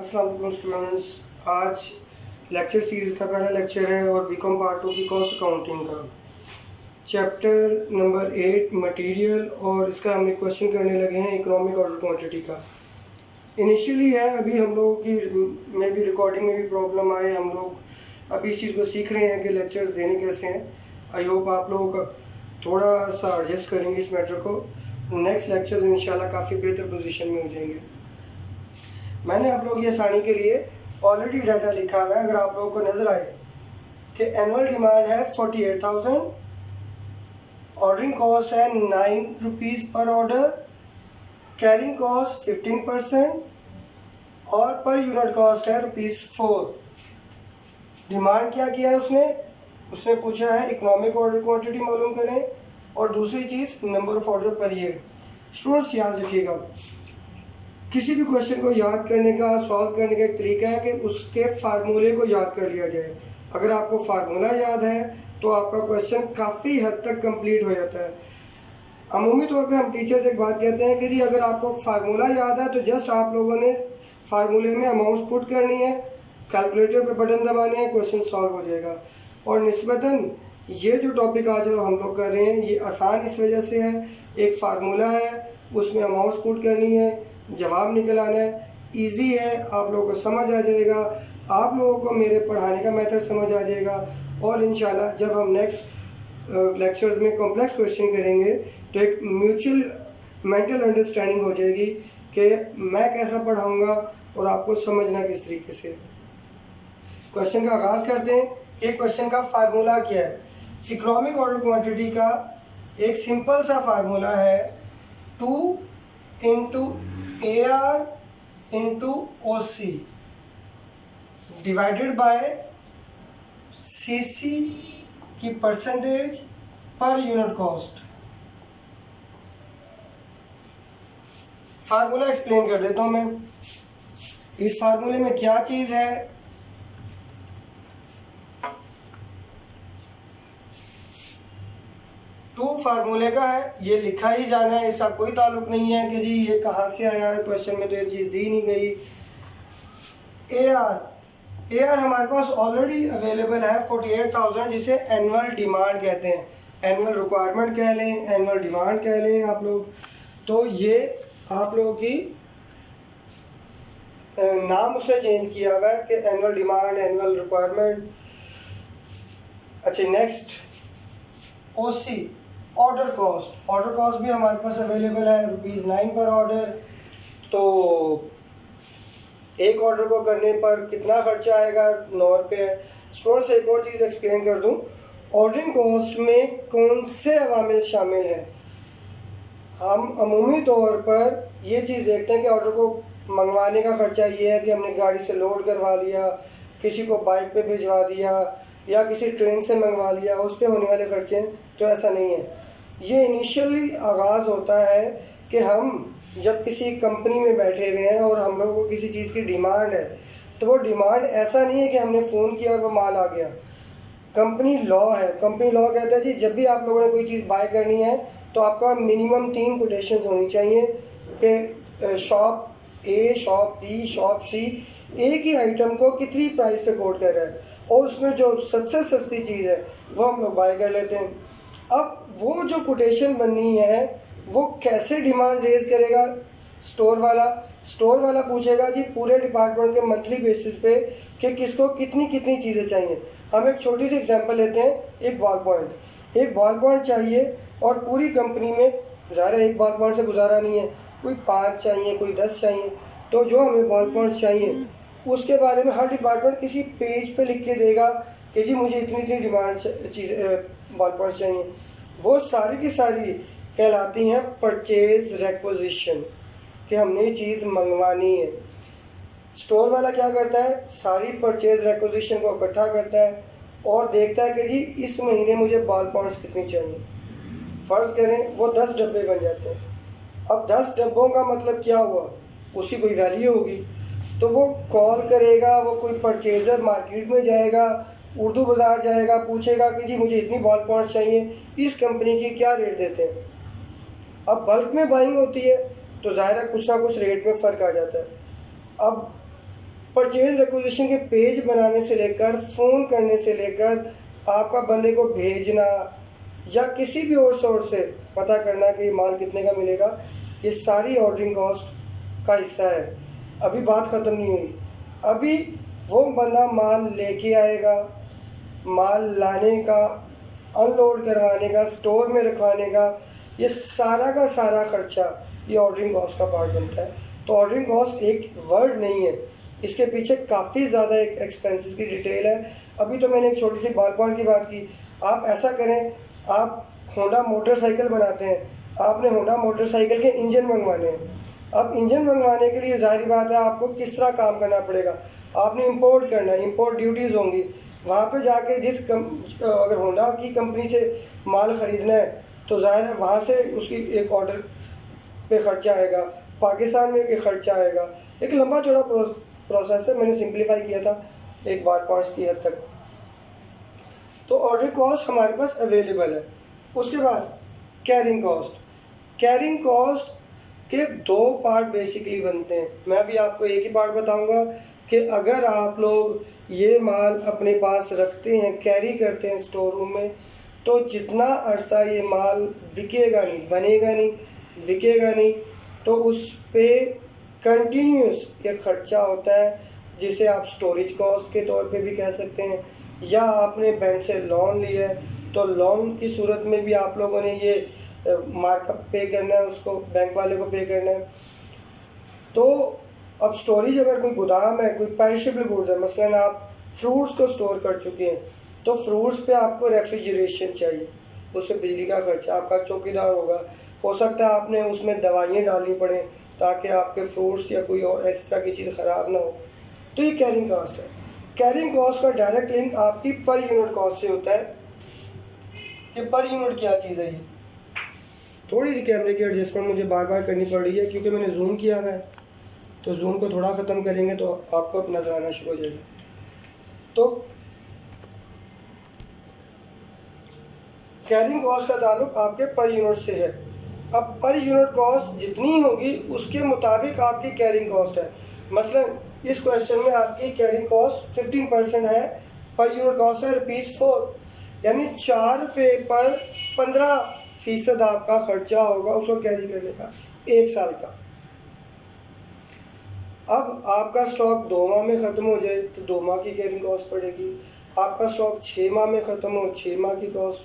अस्सलाम वालेकुम स्टूडेंट्स। आज लेक्चर सीरीज़ का पहला लेक्चर है और बीकॉम पार्ट 2 की कॉस्ट अकाउंटिंग का चैप्टर नंबर 8 मटेरियल, और इसका हम एक क्वेश्चन करने लगे हैं इकोनॉमिक ऑर्डर क्वांटिटी का। इनिशियली है, अभी हम लोगों की में भी रिकॉर्डिंग में भी प्रॉब्लम आए। हम लोग अभी इस चीज़ को सीख रहे हैं कि लेक्चर्स देने कैसे हैं। आई होप आप लोग थोड़ा सा एडजस्ट करेंगे इस मैटर को। नेक्स्ट लेक्चर्स इंशाल्लाह काफ़ी बेहतर पोजीशन में हो जाएंगे। मैंने आप लोग ये आसानी के लिए ऑलरेडी डाटा लिखा हुआ है। अगर आप लोगों को नज़र आए कि एनुअल डिमांड है 48,000, ऑर्डरिंग कॉस्ट है 9 रुपीज़ पर ऑर्डर, कैरिंग कॉस्ट 15% और पर यूनिट कॉस्ट है ₹4। डिमांड क्या किया है उसने पूछा है इकोनॉमिक ऑर्डर क्वांटिटी मालूम करें, और दूसरी चीज़ नंबर ऑफ ऑर्डर पर ईयर। स्टूडेंट्स याद रखिएगा, किसी भी क्वेश्चन को याद करने का, सॉल्व करने का एक तरीका है कि उसके फार्मूले को याद कर लिया जाए। अगर आपको फार्मूला याद है तो आपका क्वेश्चन काफ़ी हद तक कंप्लीट हो जाता है। अमूमी तौर पे हम टीचर्स एक बात कहते हैं कि जी अगर आपको फार्मूला याद है तो जस्ट आप लोगों ने फार्मूले में अमाउंट्स पुट करनी है, कैलकुलेटर पे बटन दबाने हैं, क्वेश्चन सॉल्व हो जाएगा। और निस्बतन ये जो टॉपिक आज हम लोग कर रहे हैं ये आसान इस वजह से है, एक फार्मूला है, उसमें अमाउंट्स पुट करनी है, जवाब निकल आना है, इजी है, आप लोगों को समझ आ जाएगा, आप लोगों को मेरे पढ़ाने का मेथड समझ आ जाएगा। और इंशाल्लाह जब हम नेक्स्ट लेक्चर्स में कॉम्प्लेक्स क्वेश्चन करेंगे तो एक म्यूचुअल मेंटल अंडरस्टैंडिंग हो जाएगी कि मैं कैसा पढ़ाऊँगा और आपको समझना किस तरीके से। क्वेश्चन का आगाज़ करते हैं कि क्वेश्चन का फार्मूला क्या है। इकोनॉमिक ऑर्डर क्वांटिटी का एक सिंपल सा फार्मूला है 2 into AR into OC divided by CC की percentage per unit cost. Formula explain कर देता हूँ मैं। इस फार्मूले में क्या चीज़ है, फार्मूले का है, ये लिखा ही जाना है, इसका कोई ताल्लुक नहीं है कि जी ये कहाँ से आया है, क्वेश्चन में तो ये चीज़ दी नहीं गई। AR हमारे पास ऑलरेडी अवेलेबल है 48,000, जिसे एनुअल डिमांड कहते हैं, एनुअल रिक्वायरमेंट कह लें, एनुअल डिमांड कह लें आप लोग। तो ये आप लोगों की नाम उसने चेंज किया हुआ है कि एनुअल डिमांड, एनुअल रिक्वायरमेंट। अच्छा, next OC order cost. Order cost भी हमारे पास अवेलेबल है ₹9 पर ऑर्डर। तो एक ऑर्डर को करने पर कितना खर्चा आएगा, 9 रुपये। स्टूडेंट्स एक और चीज़ एक्सप्लेन कर दूं, ऑर्डरिंग कॉस्ट में कौन से अवामिल शामिल हैं। हम अमूमी तौर पर ये चीज़ देखते हैं कि ऑर्डर को मंगवाने का खर्चा ये है कि हमने गाड़ी से लोड करवा लिया, किसी को बाइक पे भिजवा दिया या किसी ट्रेन से मंगवा लिया, उस पर होने वाले खर्चे हैं। तो ऐसा नहीं है। ये इनिशियली आगाज़ होता है कि हम जब किसी कंपनी में बैठे हुए हैं और हम लोगों को किसी चीज़ की डिमांड है, तो वो डिमांड ऐसा नहीं है कि हमने फ़ोन किया और वो माल आ गया। कंपनी लॉ है, कंपनी लॉ कहता है जी जब भी आप लोगों ने कोई चीज़ बाय करनी है तो आपका मिनिमम 3 कोटेशंस होनी चाहिए कि shop A, shop B, shop C एक ही आइटम को कितनी प्राइस पे कोट कर रहा है, और उसमें जो सबसे सस्ती चीज़ है वो हम लोग बाय कर लेते हैं। अब वो जो कोटेशन बननी है वो कैसे डिमांड रेज करेगा स्टोर वाला पूछेगा जी पूरे डिपार्टमेंट के मंथली बेसिस पे कि किसको कितनी कितनी चीज़ें चाहिए। हम एक छोटी सी एग्जांपल लेते हैं, एक बॉल पॉइंट चाहिए और पूरी कंपनी में ज़ाहिर है एक बॉल पॉइंट से गुजारा नहीं है, कोई 5 चाहिए, कोई 10 चाहिए। तो जो हमें बॉल पॉइंट्स चाहिए उसके बारे में हर डिपार्टमेंट किसी पेज पे लिख के देगा कि जी मुझे इतनी डिमांड बॉल पॉइंट्स चाहिए। वो सारी की सारी कहलाती हैं परचेज रेक्विजिशन, कि हमने ये चीज़ मंगवानी है। स्टोर वाला क्या करता है, सारी परचेज रेक्विजिशन को इकट्ठा करता है और देखता है कि जी इस महीने मुझे बॉल पॉइंट्स कितनी चाहिए। फ़र्ज़ करें वो 10 डब्बे बन जाते हैं। अब 10 डब्बों का मतलब क्या हुआ, उसकी कोई वैल्यू होगी। तो वो कॉल करेगा, वो कोई परचेज़र मार्केट में जाएगा, उर्दू बाज़ार जाएगा, पूछेगा कि जी मुझे इतनी बॉल पॉइंट चाहिए, इस कंपनी की क्या रेट देते हैं। अब बल्क में बाइंग होती है तो ज़ाहिर है कुछ ना कुछ रेट में फ़र्क आ जाता है। अब परचेज रिक्विजिशन के पेज बनाने से लेकर फ़ोन करने से लेकर आपका बंदे को भेजना या किसी भी और सोर्स से पता करना कि माल कितने का मिलेगा, ये सारी ऑर्डरिंग कॉस्ट का हिस्सा है। अभी बात ख़त्म नहीं हुई, अभी वो बंदा माल लेके आएगा, माल लाने का, अनलोड करवाने का, स्टोर में रखवाने का, ये सारा का सारा खर्चा ये ऑर्डरिंग कॉस्ट का पार्ट बनता है। तो ऑर्डरिंग कॉस्ट एक वर्ड नहीं है, इसके पीछे काफ़ी ज़्यादा एक एक्सपेंसेस की डिटेल है। अभी तो मैंने एक छोटी सी बाल पॉइंट की बात की। आप ऐसा करें, आप होंडा मोटरसाइकिल बनाते हैं, आपने होंडा मोटरसाइकिल के इंजन मंगवाने हैं। अब इंजन मंगवाने के लिए जाहिर बात है आपको किस तरह काम करना पड़ेगा, आपने इंपोर्ट करना है, इंपोर्ट ड्यूटीज़ होंगी, वहाँ पे जाके अगर होंडा की कंपनी से माल ख़रीदना है तो ज़ाहिर है वहाँ से उसकी एक ऑर्डर पे ख़र्चा आएगा, पाकिस्तान में एक ख़र्चा आएगा। एक लंबा चौड़ा प्रोसेस है, मैंने सिंप्लीफाई किया था एक बार पॉइंट्स की हद तक। तो ऑर्डर कॉस्ट हमारे पास अवेलेबल है। उसके बाद कैरिंग कॉस्ट, कैरिंग कॉस्ट के दो पार्ट बेसिकली बनते हैं। मैं भी आपको एक ही पार्ट बताऊंगा कि अगर आप लोग ये माल अपने पास रखते हैं, कैरी करते हैं स्टोर रूम में, तो जितना अरसा ये माल बिकेगा नहीं, बनेगा नहीं, बिकेगा नहीं, तो उस पे कंटिन्यूस ये खर्चा होता है, जिसे आप स्टोरेज कॉस्ट के तौर पे भी कह सकते हैं। या आपने बैंक से लोन लिया है तो लोन की सूरत में भी आप लोगों ने ये मार्कअप पे करना है, उसको बैंक वाले को पे करना है। तो अब स्टोरेज अगर कोई गोदाम है, कोई पेरिशेबल गुड्स है, मसलन आप फ्रूट्स को स्टोर कर चुके हैं, तो फ्रूट्स पे आपको रेफ्रिजरेशन चाहिए, उसमें बिजली का खर्चा, आपका चौकीदार होगा, हो सकता है आपने उसमें दवाइयाँ डालनी पड़े ताकि आपके फ्रूट्स या कोई और इस तरह की चीज़ ख़राब ना हो। तो ये कैरिंग कॉस्ट है। कैरिंग कॉस्ट का डायरेक्ट लिंक आपकी पर यूनिट कॉस्ट से होता है कि पर यूनिट क्या चीज़ है। ये थोड़ी सी कैमरे की एडजस्टमेंट मुझे बार बार करनी पड़ रही है क्योंकि मैंने जूम किया है, तो जूम को थोड़ा ख़त्म करेंगे तो आपको नज़र आना शुरू हो जाएगा। तो कैरिंग कॉस्ट का ताल्लुक आपके पर यूनिट से है। अब पर यूनिट कॉस्ट जितनी होगी उसके मुताबिक आपकी कैरिंग कॉस्ट है। मसलन इस क्वेश्चन में आपकी कैरिंग कॉस्ट 15% है, पर यूनिट कॉस्ट है ₹4, यानी 4 रुपये पर 15% आपका खर्चा होगा उसको कैरी करने का 1 साल का। अब आपका स्टॉक 2 माह में ख़त्म हो जाए तो 2 माह की कैरिंग कॉस्ट पड़ेगी। आपका स्टॉक 6 माह में ख़त्म हो, 6 माह की कॉस्ट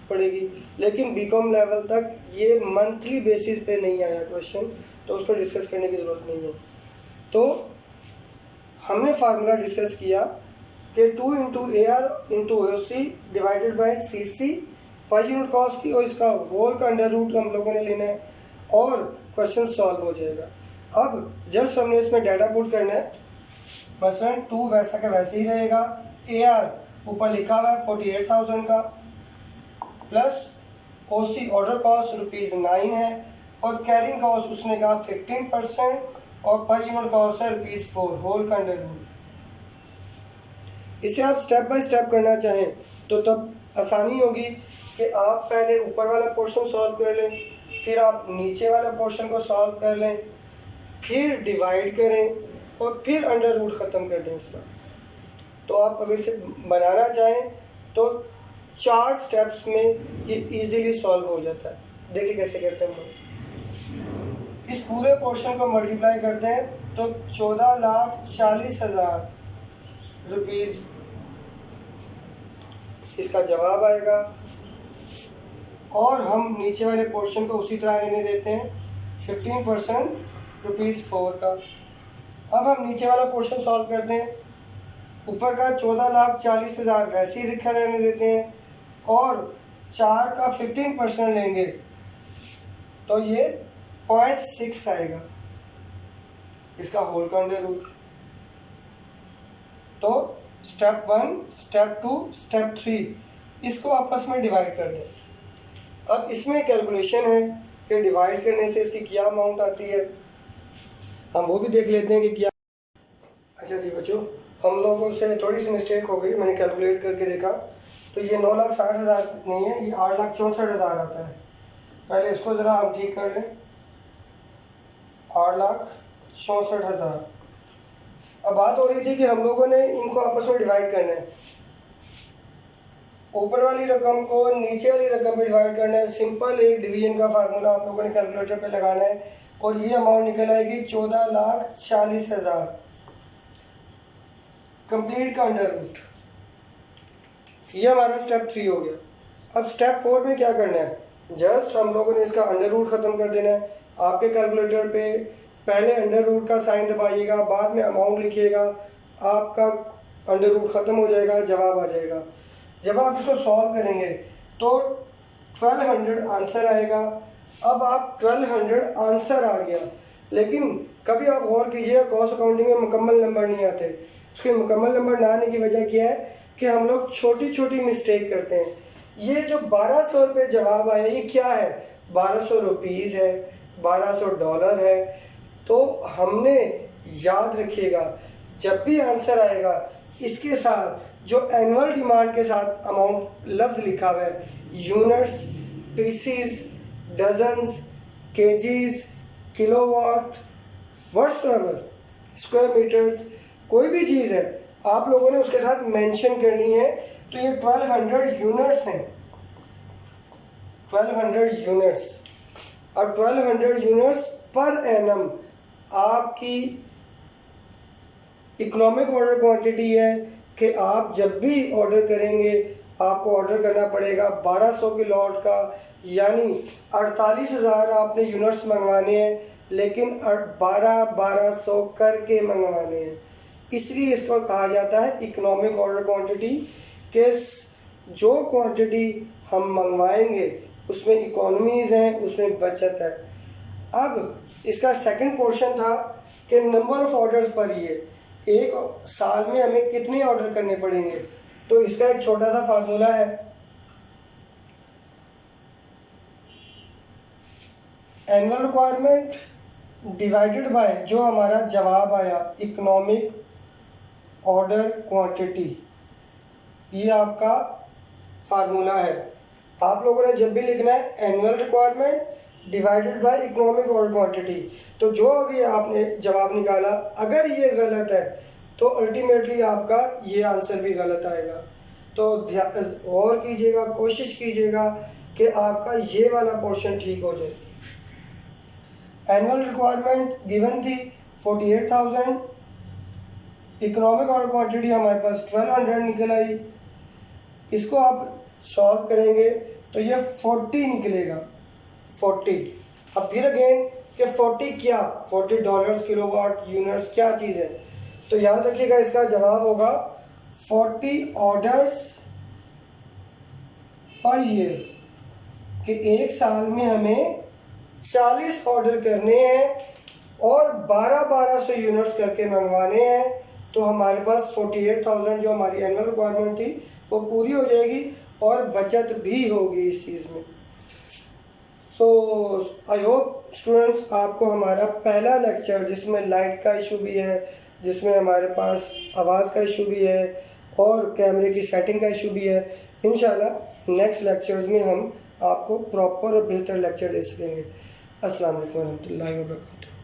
पड़ेगी। लेकिन बीकॉम लेवल तक ये मंथली बेसिस पे नहीं आया क्वेश्चन, तो उसको डिस्कस करने की ज़रूरत नहीं है। तो हमने फार्मूला डिस्कस किया कि 2 × AR × OC divided by CC per unit cost की, और इसका होल का अंडर रूट हम लोगों ने लेना है और क्वेश्चन सॉल्व हो जाएगा। अब जस्ट हमने इसमें डाटा पुट करना है। मसलन 2 वैसा का वैसे ही रहेगा, AR ऊपर लिखा हुआ है 48,000 का, प्लस OC ऑर्डर कॉस्ट ₹9 है, और कैरिंग कॉस्ट उसने कहा 15%, और पर यूनिट कॉस्ट है ₹4 होल का अंडर रूट। इसे आप स्टेप बाय स्टेप करना चाहें तो तब आसानी होगी कि आप पहले ऊपर वाला पोर्शन सॉल्व कर लें, फिर आप नीचे वाला पोर्शन को सॉल्व कर लें, फिर डिवाइड करें और फिर अंडर रूट ख़त्म कर दें इसका। तो आप अगर इसे बनाना चाहें तो 4 स्टेप्स में ये इजीली सॉल्व हो जाता है। देखिए कैसे करते हैं हम। इस पूरे पोर्शन को मल्टीप्लाई करते हैं तो 14,40,000 रुपीज़ इसका जवाब आएगा, और हम नीचे वाले पोर्शन को उसी तरह रहने देते हैं 15% ₹4 का। अब हम नीचे वाला पोर्शन सॉल्व करते हैं, ऊपर का 14,40,000 वैसे ही लिखा रहने देते हैं, और 4 का 15% लेंगे तो ये 0.6 आएगा इसका होल का अंडर रूट। तो स्टेप 1, स्टेप 2, स्टेप 3 इसको आपस में डिवाइड कर दें। अब इसमें कैलकुलेशन है कि डिवाइड करने से इसकी क्या अमाउंट आती है, हम वो भी देख लेते हैं कि क्या। अच्छा जी बच्चों, हम लोगों से थोड़ी सी मिस्टेक हो गई, मैंने कैलकुलेट करके देखा तो ये 9,60,000 नहीं है, ये 8,64,000 आता है। पहले इसको ज़रा हम ठीक कर लें। 8,64,000 अब बात हो रही थी कि हम लोगों ने इनको आपस में डिवाइड करना है, ऊपर वाली रकम को नीचे वाली रकम पे डिवाइड करना है। सिंपल एक डिवीजन का फार्मूला आप लोगों ने कैलकुलेटर पे लगाना है और ये अमाउंट निकल आएगी 14,40,000 कंप्लीट का अंडर रूट। ये हमारा स्टेप 3 हो गया। अब स्टेप 4 में क्या करना है, जस्ट हम लोगों ने इसका अंडर रूट ख़त्म कर देना है। आपके कैलकुलेटर पे पहले अंडर रूट का साइन दबाइएगा, बाद में अमाउंट लिखिएगा, आपका अंडर रूट ख़त्म हो जाएगा, जवाब आ जाएगा। जब आप इसको सॉल्व करेंगे तो 1200 आंसर आएगा। अब आप 1200 आंसर आ गया, लेकिन कभी आप गौर कीजिए कॉस्ट अकाउंटिंग में मुकम्मल नंबर नहीं आते। उसके मुकम्मल नंबर ना आने की वजह क्या है कि हम लोग छोटी छोटी मिस्टेक करते हैं। ये जो 1200 रुपये जवाब आया, ये क्या है, 1200 रुपीज़ है, 1200 डॉलर है। तो हमने याद रखिएगा, जब भी आंसर आएगा इसके साथ जो एनुअल डिमांड के साथ अमाउंट लफ्ज़ लिखा हुआ है, units, pieces, dozens, KGs, kilowatt, whatsoever, square metres, कोई भी चीज़ है आप लोगों ने उसके साथ मेंशन करनी है। तो ये 1200 यूनिट्स हैं, 1200 यूनिट्स। अब 1200 यूनिट्स पर एनम आपकी इकोनॉमिक ऑर्डर क्वांटिटी है कि आप जब भी ऑर्डर करेंगे आपको ऑर्डर करना पड़ेगा 1200 के लॉट का, यानी 48,000 आपने यूनिट्स मंगवाने हैं, लेकिन 1200 करके मंगवाने हैं। इसलिए इसको कहा जाता है इकोनॉमिक ऑर्डर क्वांटिटी, कि जो क्वांटिटी हम मंगवाएंगे उसमें इकोनॉमीज़ हैं, उसमें बचत है। अब इसका सेकंड पोर्शन था कि number of orders per year, एक साल में हमें कितने ऑर्डर करने पड़ेंगे। तो इसका एक छोटा सा फार्मूला है, एनुअल रिक्वायरमेंट डिवाइडेड बाय जो हमारा जवाब आया इकोनॉमिक ऑर्डर क्वांटिटी, ये आपका फार्मूला है। आप लोगों ने जब भी लिखना है annual requirement divided by economic order quantity, तो जो अभी आपने जवाब निकाला अगर ये गलत है तो अल्टीमेटली आपका ये आंसर भी गलत आएगा। तो और कीजिएगा, कोशिश कीजिएगा कि आपका ये वाला पोर्शन ठीक हो जाए। एनुअल रिक्वायरमेंट गिवन थी 48,000, इकोनॉमिक ऑर्डर क्वांटिटी हमारे पास 1200 निकल आई। इसको आप सॉल्व करेंगे तो ये 40 निकलेगा, 40। अब फिर अगेन कि 40 क्या, 40 डॉलर्स, किलोवाट, यूनिट्स क्या चीज़ है। तो याद रखिएगा इसका जवाब होगा 40 ऑर्डर्स पर ईयर, कि एक साल में हमें 40 ऑर्डर करने हैं और 1200 यूनिट्स करके मंगवाने हैं। तो हमारे पास 48,000 जो हमारी एनुअल रिक्वायरमेंट थी वो पूरी हो जाएगी और बचत भी होगी इस चीज़ में। सो आई होप स्टूडेंट्स आपको हमारा पहला लेक्चर, जिसमें लाइट का इशू भी है, जिसमें हमारे पास आवाज़ का इशू भी है और कैमरे की सेटिंग का इशू भी है, इंशाल्लाह नेक्स्ट लेक्चर्स में हम आपको प्रॉपर और बेहतर लेक्चर दे सकेंगे। अस्सलाम वालेकुम रहमतुल्लाहि व बरकातुहू।